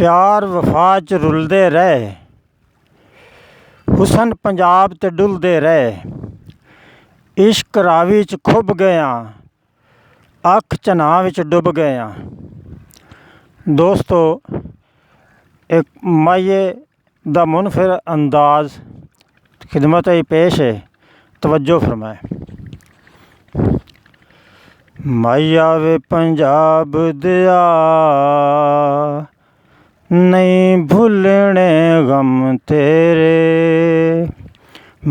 प्यार वफा च रुलदे रहे, हुसन पंजाब ते डुलदे रहे। इश्क रावी च खुब गया, अख चनां विच डुब गया। दोस्तों, एक माहिए दा मुनफिर अंदाज खिदमत पेश है, तवज्जो फरमाए। माहिया वे पंजाब दिया, नहीं भुलने गम तेरे।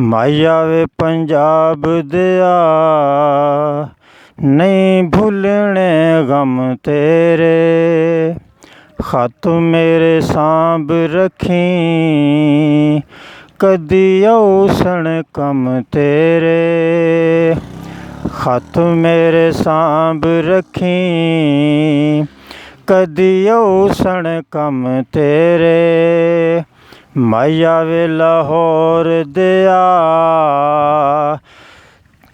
माहिया वे पंजाब दिया, नहीं भुलने गम तेरे। खत मेरे सांभ रखी, कदी औसन कम तेरे। खत मेरे सांभ रखी, कदी औसन कम तेरे। माहिया वे लाहौर दिया,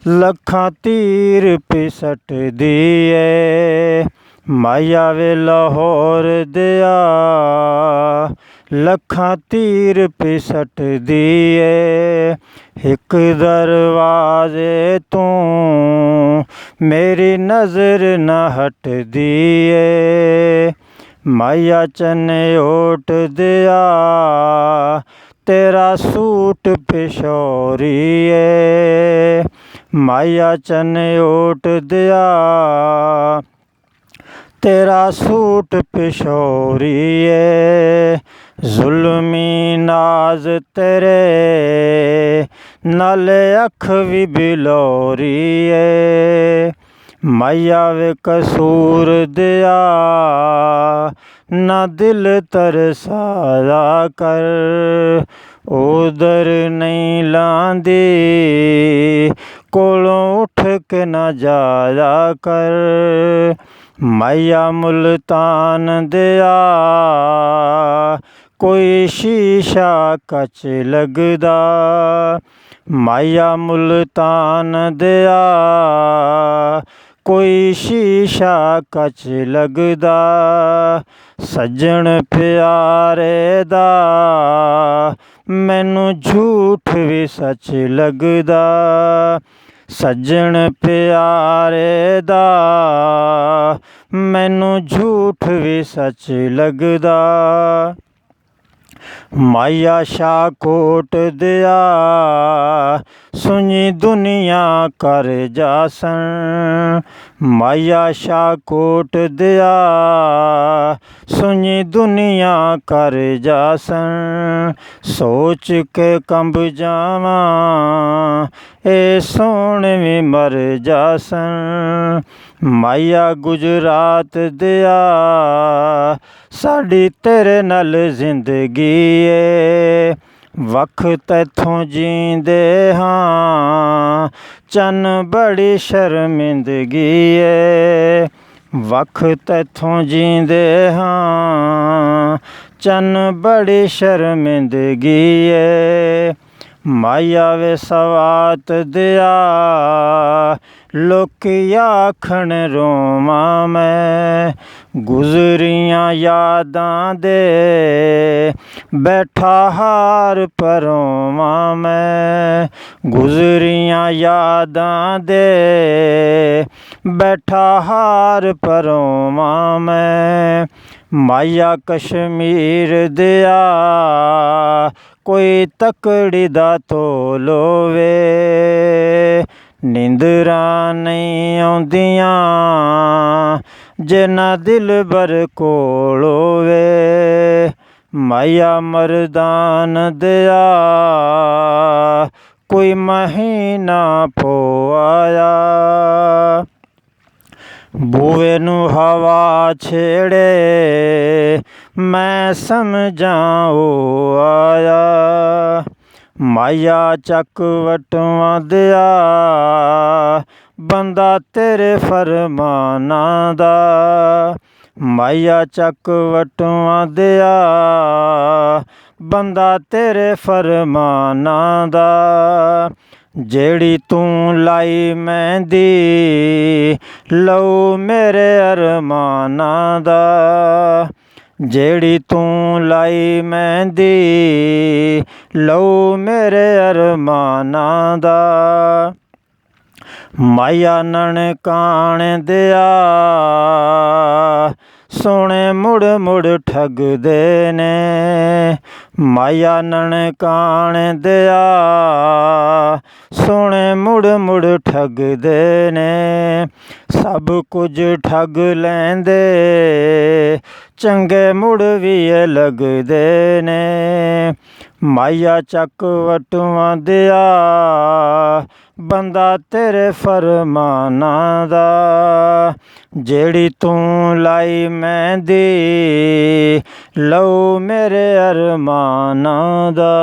लखां तीर पिसट दिए। माहिया वे लाहौर दिया, लखां तीर पिसट दिए। एक दरवाजे तू मेरी नज़र न हट दिए। माहिया चनोट दिया, तेरा सूट पिशोरिए। माहिया चनोट दिया, तेरा सूट पिशोरिए। जुल्मी नाज तेरे, नाले अख भी बिलोरिए। माहिया वे कसूर दिया, ना दिल तरसाया कर। उधर नहीं लांदी, कोलों उठ के ना जाया कर। माहिया मुल्तान दिया, कोई शीशा कच लगदा। माहिया मुल्तान दिया, कोई शीशा कच लगदा। सज्जन प्यारे दा, मैनू झूठ भी सच लगदा। सज्जन प्यारे दा, मैनू झूठ भी सच लगदा। माहिया शाहकोट दिया, सुनी दुनिया कर जासन। माहिया शाहकोट दिया, सुनी दुनिया कर जासन। सोच के कंब जावां, ए सोहणे भी मर जासन। माहिया गुजरात दिया, साडी तेरे नाल जिंदगी ए। वख तैथों जींदे हां, चन बड़ी शर्मिंदगी ए। वख तैथों जींदे हां, चन बड़ी शर्मिंदगी ए। माहिया वे सवात दिया, लोकी आखन रोवां मैं। गुजरियां यादां दे, बैठा हार परोवां मैं। गुजरियां यादां दे, बैठा हार परोवां मैं। माहिया कश्मीर दिया, कोई तकड़ी दा तोल होवे। नींदरां नहीं आउंदियां, जे ना दिलबर कोल होवे। माहिया मरदान दिया, कोई महीना पोआया। बूए नू हवा छेड़े, मैं समझां ओ आया। माहिया चक वटवां दिया, बंदा तेरे फरमानां दा। माहिया चक वटवां दिया, बंदा तेरे फरमानां दा। जेड़ी तू लाई मेहंदी, लऊ मेरे अरमानां दा। ਜਿਹੜੀ ਤੂੰ ਲਾਈ ਮਹਿੰਦੀ ਲਊ ਮੇਰੇ ਅਰਮਾਨਾਂ ਦਾ। ਮਾਇਆ ਨਨਕਾਣੇ ਦਿਆ ਸੋਹਣੇ ਮੁੜ ਮੁੜ ਠੱਗਦੇ ਨੇ। ਮਾਇਆ ਨਨਕਾਣੇ ਦਿਆ ਸੋਹਣੇ ਮੁੜ ਮੁੜ ਠੱਗਦੇ ਨੇ। ਸਭ ਕੁਝ ਠੱਗ ਲੈਂਦੇ ਚੰਗੇ ਮੁੜ ਵੀ ਇਹ ਲੱਗਦੇ ਨੇ। ਮਾਇਆ ਚੱਕ ਵਟੂਆਂ ਦਿਆ ਬੰਦਾ ਤੇਰੇ ਫਰਮਾਨਾਂ ਦਾ। ਜਿਹੜੀ ਤੂੰ ਲਾਈ ਮਹਿੰਦੀ ਲਊ ਮੇਰੇ ਅਰਮਾਨਾਂ ਦਾ।